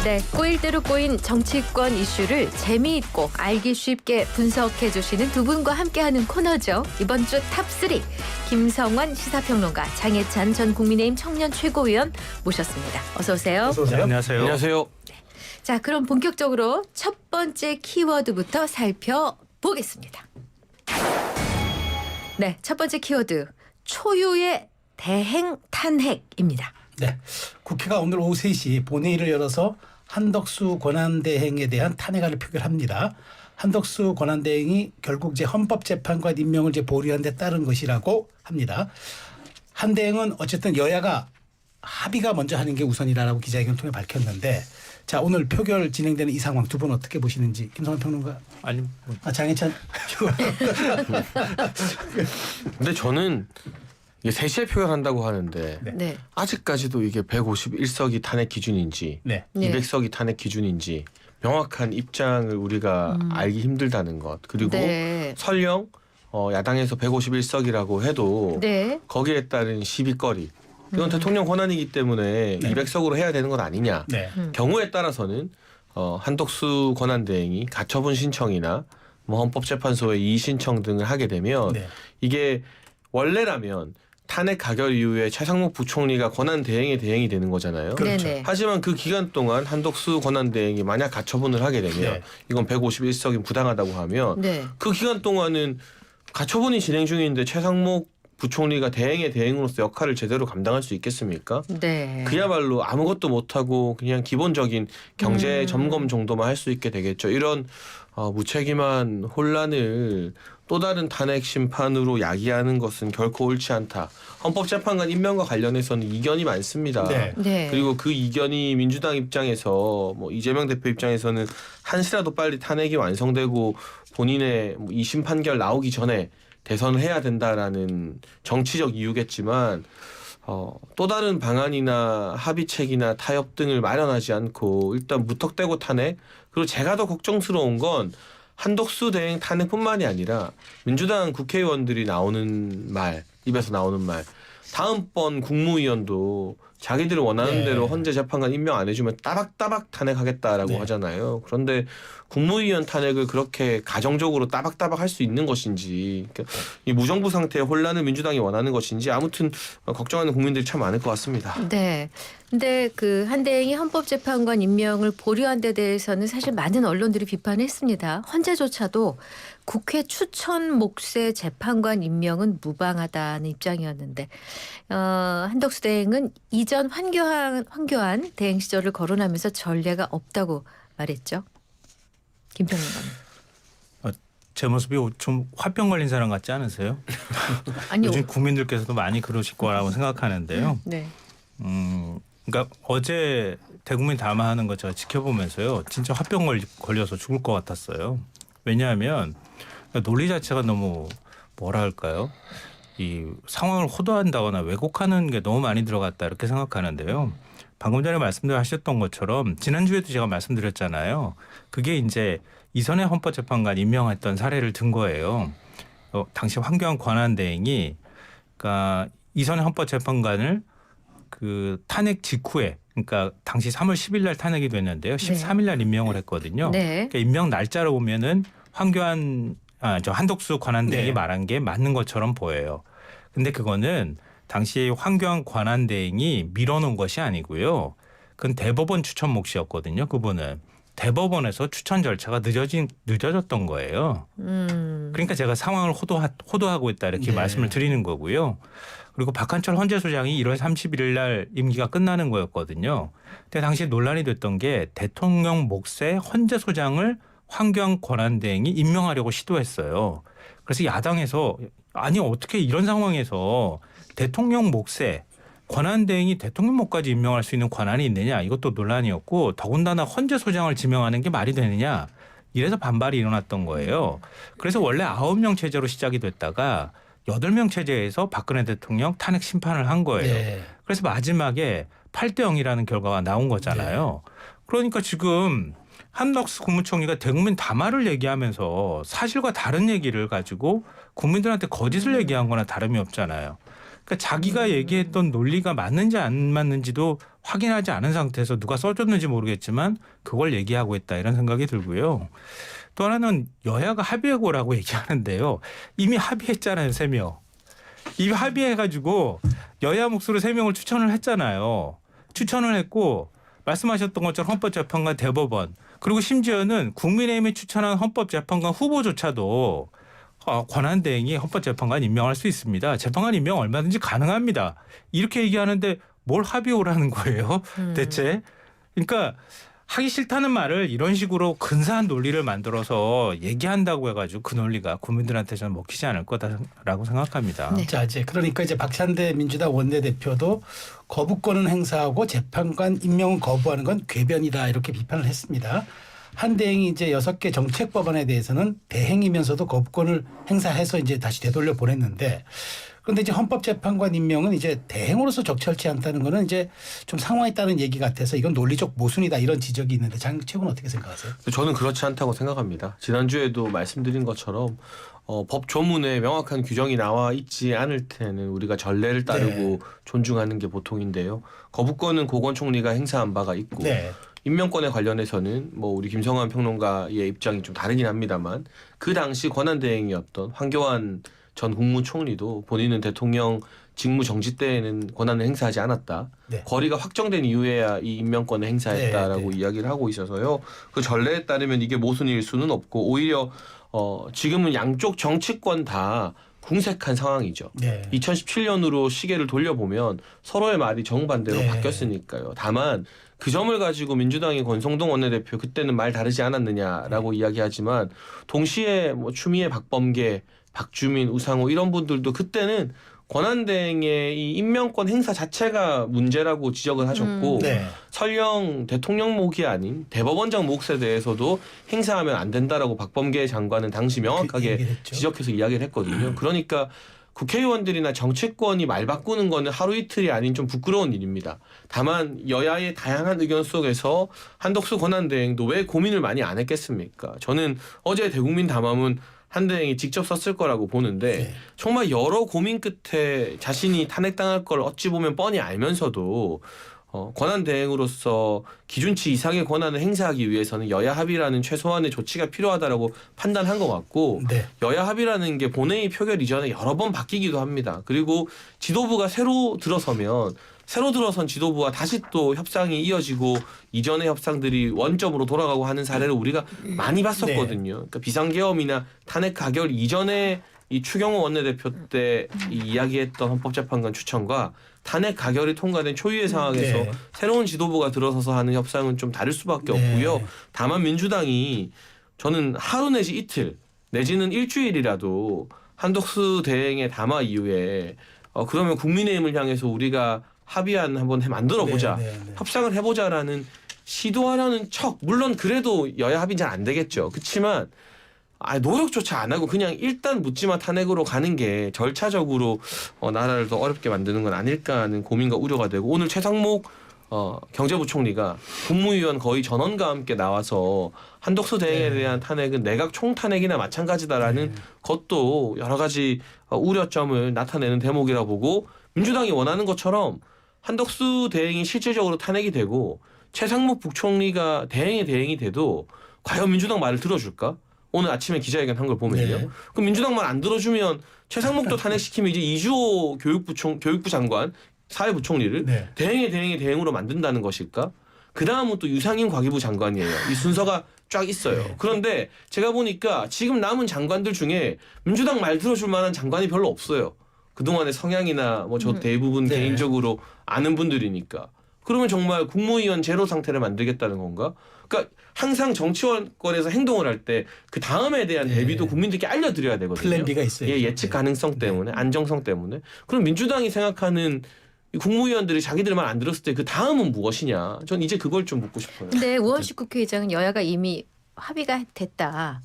네, 꼬일 대로 꼬인 정치권 이슈를 재미있고 알기 쉽게 분석해 주시는 두 분과 함께하는 코너죠. 이번 주 탑3 김성환 시사평론가, 장해찬 전 국민의힘 청년 최고위원 모셨습니다. 어서 오세요. 어서 오세요. 안녕하세요. 안녕하세요. 자, 그럼 본격적으로 첫 번째 키워드부터 살펴보겠습니다. 네, 첫 번째 키워드, 초유의 대행 탄핵입니다. 네, 국회가 오늘 오후 3시 본회의를 열어서 한덕수 권한대행에 대한 탄핵안을 표결합니다. 한덕수 권한대행이 결국 이제 헌법재판관 임명을 이제 보류한 데 따른 것이라고 합니다. 한 대행은 어쨌든 여야가 합의가 먼저 하는 게 우선이라고 기자회견을 통해 밝혔는데, 자, 오늘 표결 진행되는 이 상황 두 분 어떻게 보시는지. 김성환 평론가. 아니, 장해찬. 근데 저는 이게 3시에 표결한다고 하는데 네. 아직까지도 이게 151석이 탄핵 기준인지 네. 200석이 탄핵 기준인지 명확한 입장을 우리가 알기 힘들다는 것. 그리고 네. 설령 야당에서 151석이라고 해도 네. 거기에 따른 시비거리. 이건 대통령 권한이기 때문에 네. 200석으로 해야 되는 건 아니냐. 네. 경우에 따라서는 한덕수 권한대행이 가처분 신청이나 뭐 헌법재판소에 이의 신청 등을 하게 되면 네. 이게 원래라면 탄핵 가결 이후에 최상목 부총리가 권한대행의 대행이 되는 거잖아요. 그렇죠. 네네. 하지만 그 기간 동안 한덕수 권한대행이 만약 가처분을 하게 되면 네. 이건 151석이 부당하다고 하면 네. 그 기간 동안은 가처분이 진행 중인데 최상목 부총리가 대행의 대행으로서 역할을 제대로 감당할 수 있겠습니까? 네. 그야말로 아무것도 못하고 그냥 기본적인 경제 점검 정도만 할 수 있게 되겠죠. 이런 무책임한 혼란을 또 다른 탄핵 심판으로 야기하는 것은 결코 옳지 않다. 헌법재판관 임명과 관련해서는 이견이 많습니다. 네. 네. 그리고 그 이견이 민주당 입장에서 뭐 이재명 대표 입장에서는 한시라도 빨리 탄핵이 완성되고 본인의 뭐 2심 판결 나오기 전에 대선을 해야 된다라는 정치적 이유겠지만 또 다른 방안이나 합의책이나 타협 등을 마련하지 않고 일단 무턱대고 탄핵. 그리고 제가 더 걱정스러운 건 한덕수 대행 탄핵뿐만이 아니라 민주당 국회의원들이 나오는 말, 입에서 나오는 말. 다음번 국무위원도 자기들이 원하는 네. 대로 헌재 재판관 임명 안 해주면 따박따박 탄핵하겠다라고 네. 하잖아요. 그런데 국무위원 탄핵을 그렇게 가정적으로 따박따박 할 수 있는 것인지, 그러니까 이 무정부 상태의 혼란을 민주당이 원하는 것인지 아무튼 걱정하는 국민들이 참 많을 것 같습니다. 네. 근데 그 한대행이 헌법재판관 임명을 보류한 데 대해서는 사실 많은 언론들이 비판했습니다. 헌재조차도 국회 추천 몫의 재판관 임명은 무방하다는 입장이었는데, 한덕수 대행은 이전 황교안 대행 시절을 거론하면서 전례가 없다고 말했죠. 김평론가님. 제 모습이 좀 화병 걸린 사람 같지 않으세요? 아니요. 요즘 국민들께서도 많이 그러실 거라고 생각하는데요. 네. 그러니까 어제 대국민 담화하는 거 제가 지켜보면서요, 진짜 화병 걸려서 죽을 것 같았어요. 왜냐하면 논리 자체가 너무 뭐라 할까요? 이 상황을 호도한다거나 왜곡하는 게 너무 많이 들어갔다 이렇게 생각하는데요. 방금 전에 말씀하셨던 것처럼 지난주에도 제가 말씀드렸잖아요. 그게 이제 이전에 헌법재판관 임명했던 사례를 든 거예요. 당시 황교안 권한대행이 그러니까 이전에 헌법재판관을 그 탄핵 직후에, 그러니까 당시 3월 10일 날 탄핵이 됐는데요. 13일 날 임명을 했거든요. 네. 그러니까 임명 날짜로 보면은 한덕수 권한대행이 네. 말한 게 맞는 것처럼 보여요. 근데 그거는 당시 황교안 권한대행이 밀어놓은 것이 아니고요. 그건 대법원 추천 몫이었거든요. 그분은 대법원에서 추천 절차가 늦어졌던 거예요. 그러니까 제가 상황을 호도하고 있다 이렇게 네. 말씀을 드리는 거고요. 그리고 박한철 헌재소장이 1월 31일 날 임기가 끝나는 거였거든요. 근데 당시 논란이 됐던 게 대통령 몫의 헌재소장을 황교안 권한대행이 임명하려고 시도했어요. 그래서 야당에서 아니 어떻게 이런 상황에서 대통령 몫에 권한대행이 대통령 몫까지 임명할 수 있는 권한이 있느냐, 이것도 논란이었고, 더군다나 헌재소장을 지명하는 게 말이 되느냐, 이래서 반발이 일어났던 거예요. 그래서 원래 9명 체제로 시작이 됐다가 8명 체제에서 박근혜 대통령 탄핵 심판을 한 거예요. 네. 그래서 마지막에 8대 0이라는 결과가 나온 거잖아요. 그러니까 지금 한덕수 국무총리가 대국민 담화를 얘기하면서 사실과 다른 얘기를 가지고 국민들한테 거짓을 얘기한 거나 다름이 없잖아요. 그러니까 자기가 얘기했던 논리가 맞는지 안 맞는지도 확인하지 않은 상태에서 누가 써줬는지 모르겠지만 그걸 얘기하고 있다 이런 생각이 들고요. 또 하나는 여야가 합의해고라고 얘기하는데요. 이미 합의했잖아요. 3명. 이미 합의해가지고 여야 몫으로 3명을 추천을 했잖아요. 추천을 했고 말씀하셨던 것처럼 헌법재판관, 대법원 그리고 심지어는 국민의힘이 추천한 헌법재판관 후보조차도 권한대행이 헌법재판관 임명할 수 있습니다. 재판관 임명 얼마든지 가능합니다. 이렇게 얘기하는데 뭘 합의오라는 거예요. 대체. 그러니까 하기 싫다는 말을 이런 식으로 근사한 논리를 만들어서 얘기한다고 해가지고 그 논리가 국민들한테 좀 먹히지 않을 거다라고 생각합니다. 네. 자, 이제 그러니까 이제 박찬대 민주당 원내대표도 거부권은 행사하고 재판관 임명은 거부하는 건 궤변이다 이렇게 비판을 했습니다. 한 대행이 이제 6개 정책 법안에 대해서는 대행이면서도 거부권을 행사해서 이제 다시 되돌려 보냈는데 그런데 이제 헌법재판관 임명은 이제 대행으로서 적절치 않다는 거는 이제 좀 상황에 따른 얘기 같아서 이건 논리적 모순이다 이런 지적이 있는데 장최고는 어떻게 생각하세요? 저는 그렇지 않다고 생각합니다. 지난주에도 말씀드린 것처럼 법 조문에 명확한 규정이 나와 있지 않을 때는 우리가 전례를 따르고 네. 존중하는 게 보통인데요. 거부권은 고건 총리가 행사한 바가 있고 네. 임명권에 관련해서는 뭐 우리 김성환 평론가의 입장이 좀 다르긴 합니다만 그 당시 권한대행이었던 황교안 전 국무총리도 본인은 대통령 직무 정지 때에는 권한을 행사하지 않았다. 네. 거리가 확정된 이후에야 이 임명권을 행사했다라고 네. 이야기를 하고 있어서요. 그 전례에 따르면 이게 모순일 수는 없고 오히려 지금은 양쪽 정치권 다 궁색한 상황이죠. 네. 2017년으로 시계를 돌려보면 서로의 말이 정반대로 네. 바뀌었으니까요. 다만 그 점을 가지고 민주당의 권성동 원내대표 그때는 말 다르지 않았느냐라고 이야기하지만 동시에 뭐 추미애, 박범계, 박주민, 우상호 이런 분들도 그때는 권한대행의 이 임명권 행사 자체가 문제라고 지적을 하셨고 네. 설령 대통령 몫이 아닌 대법원장 몫에 대해서도 행사하면 안 된다라고 박범계 장관은 당시 명확하게 얘기를 했죠. 지적해서 이야기를 했거든요. 그러니까 국회의원들이나 정치권이 말 바꾸는 거는 하루 이틀이 아닌 좀 부끄러운 일입니다. 다만 여야의 다양한 의견 속에서 한덕수 권한대행도 왜 고민을 많이 안 했겠습니까? 저는 어제 대국민 담화문 한대행이 직접 썼을 거라고 보는데 네. 정말 여러 고민 끝에 자신이 탄핵당할 걸 어찌 보면 뻔히 알면서도 권한대행으로서 기준치 이상의 권한을 행사하기 위해서는 여야 합의라는 최소한의 조치가 필요하다라고 판단한 것 같고 네. 여야 합의라는 게 본회의 표결 이전에 여러 번 바뀌기도 합니다. 그리고 지도부가 새로 들어선 지도부와 다시 또 협상이 이어지고 이전의 협상들이 원점으로 돌아가고 하는 사례를 우리가 많이 봤었거든요. 그러니까 비상계엄이나 탄핵 가결 이전에 이 추경호 원내대표 때 이 이야기했던 헌법재판관 추천과 탄핵 가결이 통과된 초유의 상황에서 네. 새로운 지도부가 들어서서 하는 협상은 좀 다를 수밖에 네. 없고요. 다만 민주당이 저는 하루 내지 이틀 내지는 일주일이라도 한덕수 대행의 담화 이후에 그러면 국민의힘을 향해서 우리가 합의안 한번 만들어 보자. 네, 네, 네. 협상을 해보자라는 시도하려는 척. 물론 그래도 여야 합의는 잘 안 되겠죠. 그렇지만 노력조차 안 하고 그냥 일단 묻지마 탄핵으로 가는 게 절차적으로 나라를 더 어렵게 만드는 건 아닐까 하는 고민과 우려가 되고 오늘 최상목 경제부총리가 국무위원 거의 전원과 함께 나와서 한덕수 대행에 대한 탄핵은 내각 총탄핵이나 마찬가지다라는 것도 여러 가지 우려점을 나타내는 대목이라 보고 민주당이 원하는 것처럼 한덕수 대행이 실질적으로 탄핵이 되고 최상목 부총리가 대행이 돼도 과연 민주당 말을 들어줄까? 오늘 아침에 기자회견 한 걸 보면요. 네. 그럼 민주당 말 안 들어주면 최상목도 탄핵시키면 이제 이주호 교육부 장관 사회부총리를 네. 대행으로 만든다는 것일까? 그 다음은 또 유상임 과기부 장관이에요. 이 순서가 쫙 있어요. 네. 그런데 제가 보니까 지금 남은 장관들 중에 민주당 말 들어줄 만한 장관이 별로 없어요. 그동안의 성향이나 뭐 저 대부분 네. 개인적으로 아는 분들이니까. 그러면 정말 국무위원 제로 상태를 만들겠다는 건가? 그러니까 항상 정치권에서 행동을 할 때 그 다음에 대한 네. 대비도 국민들께 알려드려야 되거든요. 플랜 B가 있어요. 예, 예측 가능성 때문에 안정성 때문에. 그럼 민주당이 생각하는 이 국무위원들이 자기들 말 안 들었을 때 그 다음은 무엇이냐? 전 이제 그걸 좀 묻고 싶어요. 근데 우원식 국회의장은 여야가 이미 합의가 됐다.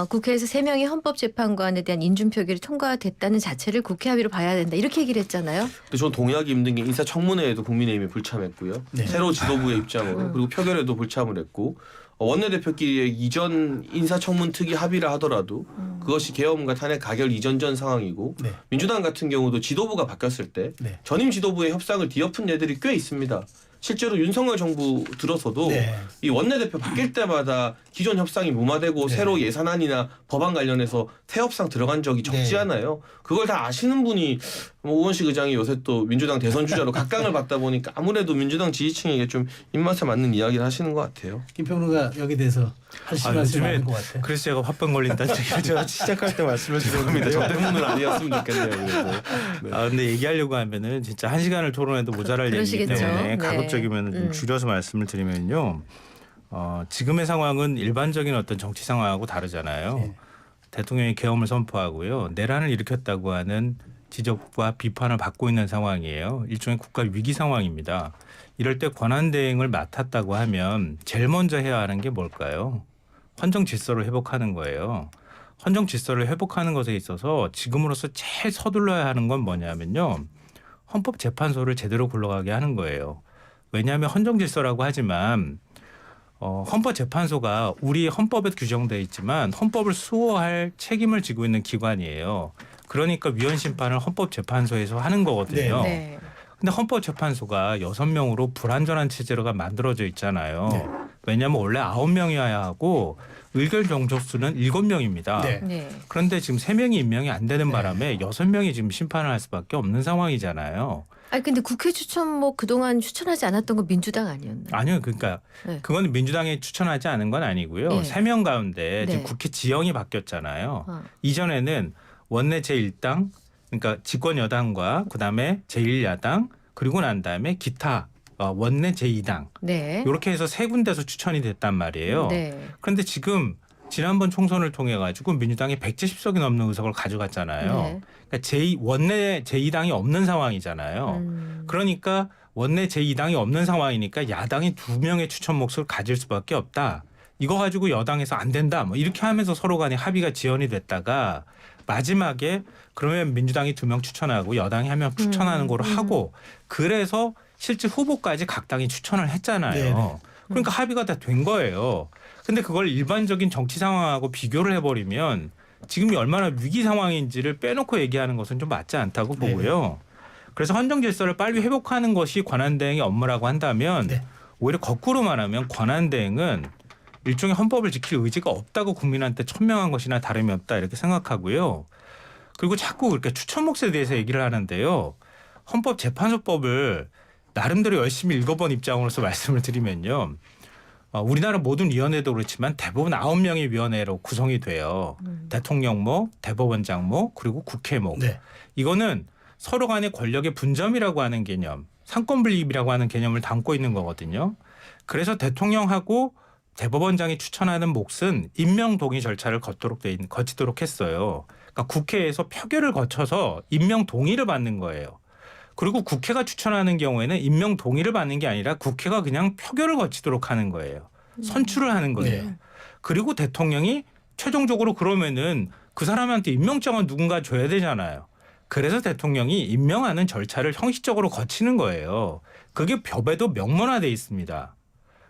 국회에서 3명의 헌법재판관에 대한 인준표결이 통과됐다는 자체를 국회 합의로 봐야 된다. 이렇게 얘기를 했잖아요. 근데 저는 동의하기 힘든 게 인사청문회에도 국민의힘이 불참했고요. 네. 새로 지도부의 입장으로 그리고 표결에도 불참을 했고 원내대표끼리의 이전 인사청문 특위 합의를 하더라도 그것이 계엄과 탄핵 가결 이전 전 상황이고 네. 민주당 같은 경우도 지도부가 바뀌었을 때 네. 전임 지도부의 협상을 뒤엎은 예들이 꽤 있습니다. 실제로 윤석열 정부 들어서도 네. 이 원내대표 바뀔 때마다 기존 협상이 무마되고 네. 새로 예산안이나 법안 관련해서 새 협상 들어간 적이 적지 네. 않아요. 그걸 다 아시는 분이 뭐 우원식 의장이 요새 또 민주당 대선 주자로 각광을 받다 보니까 아무래도 민주당 지지층에게 좀 입맛에 맞는 이야기를 하시는 것 같아요. 김평론가 여기에 대해서 하실 말씀 많은 것 같아요. 그래서 제가 화병 걸린다는 얘기를 제가 시작할 때 말씀을 죄송합니다. 드렸는데요. 저 때문은 아니었으면 좋겠네요. 그래도. 네. 아 근데 얘기하려고 하면은 진짜 1시간을 토론해도 모자랄 얘기이기 그러시겠죠. 때문에 네. 가급적이면 좀 줄여서 말씀을 드리면요. 지금의 상황은 일반적인 어떤 정치 상황하고 다르잖아요. 네. 대통령이 계엄을 선포하고요. 내란을 일으켰다고 하는 지적과 비판을 받고 있는 상황이에요. 일종의 국가 위기 상황입니다. 이럴 때 권한대행을 맡았다고 하면 제일 먼저 해야 하는 게 뭘까요? 헌정 질서를 회복하는 거예요. 헌정 질서를 회복하는 것에 있어서 지금으로서 제일 서둘러야 하는 건 뭐냐면요. 헌법재판소를 제대로 굴러가게 하는 거예요. 왜냐하면 헌정 질서라고 하지만 헌법재판소가 우리 헌법에 규정되어 있지만 헌법을 수호할 책임을 지고 있는 기관이에요. 그러니까 위헌 심판을 헌법재판소에서 하는 거거든요. 네. 근데 헌법재판소가 6명으로 불완전한 체제로가 만들어져 있잖아요. 네. 왜냐하면 원래 9명이어야 하고 의결 정족수는 7명입니다. 네. 네. 그런데 지금 3명이 임명이 안 되는 네. 바람에 6명이 지금 심판을 할 수밖에 없는 상황이잖아요. 아니 근데 국회 추천 뭐 그동안 추천하지 않았던 건 민주당 아니었나요? 아니요. 그러니까 네. 그건 민주당이 추천하지 않은 건 아니고요. 네. 3명 가운데 지금 네. 국회 지형이 바뀌었잖아요. 어. 이전에는 원내 제1당 그러니까 집권 여당과 그다음에 제1야당 그리고 난 다음에 기타 원내 제2당 네. 이렇게 해서 세 군데서 추천이 됐단 말이에요. 네. 그런데 지금 지난번 총선을 통해 가지고 민주당이 170석이 넘는 의석을 가져갔잖아요. 네. 그러니까 원내 제2당이 없는 상황이잖아요. 그러니까 원내 제2당이 없는 상황이니까 야당이 2명의 추천 몫을 가질 수밖에 없다. 이거 가지고 여당에서 안 된다. 뭐 이렇게 하면서 서로 간에 합의가 지연이 됐다가 마지막에 그러면 민주당이 2명 추천하고 여당이 1명 추천하는 거로 하고 그래서 실제 후보까지 각 당이 추천을 했잖아요. 네네. 그러니까 합의가 다 된 거예요. 근데 그걸 일반적인 정치 상황하고 비교를 해버리면 지금이 얼마나 위기 상황인지를 빼놓고 얘기하는 것은 좀 맞지 않다고 보고요. 그래서 헌정 질서를 빨리 회복하는 것이 권한대행의 업무라고 한다면 네. 오히려 거꾸로 말하면 권한대행은 일종의 헌법을 지킬 의지가 없다고 국민한테 천명한 것이나 다름이 없다 이렇게 생각하고요. 그리고 자꾸 그렇게 추천 몫에 대해서 얘기를 하는데요. 헌법재판소법을 나름대로 열심히 읽어본 입장으로서 말씀을 드리면요. 우리나라 모든 위원회도 그렇지만 대부분 9명의 위원회로 구성이 돼요. 대통령목, 대법원장목, 그리고 국회목. 네. 이거는 서로 간의 권력의 분점이라고 하는 개념, 상권분립이라고 하는 개념을 담고 있는 거거든요. 그래서 대통령하고 대법원장이 추천하는 몫은 임명 동의 절차를 거치도록 했어요. 그러니까 국회에서 표결을 거쳐서 임명 동의를 받는 거예요. 그리고 국회가 추천하는 경우에는 임명 동의를 받는 게 아니라 국회가 그냥 표결을 거치도록 하는 거예요. 선출을 하는 거예요. 네. 그리고 대통령이 최종적으로 그러면은 그 사람한테 임명장은 누군가 줘야 되잖아요. 그래서 대통령이 임명하는 절차를 형식적으로 거치는 거예요. 그게 법에도 명문화돼 있습니다.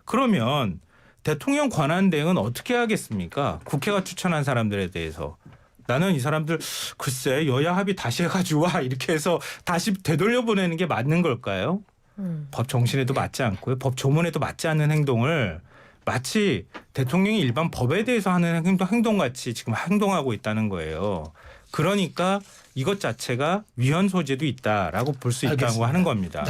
그러면 대통령 권한대행은 어떻게 하겠습니까? 국회가 추천한 사람들에 대해서. 나는 이 사람들 글쎄 여야 합의 다시 해가지고 와 이렇게 해서 다시 되돌려보내는 게 맞는 걸까요? 법 정신에도 맞지 않고요. 법 조문에도 맞지 않는 행동을 마치 대통령이 일반 법에 대해서 하는 행동같이 지금 행동하고 있다는 거예요. 그러니까 이것 자체가 위헌 소지도 있다라고 볼 수 있다고 알겠습니다. 하는 겁니다.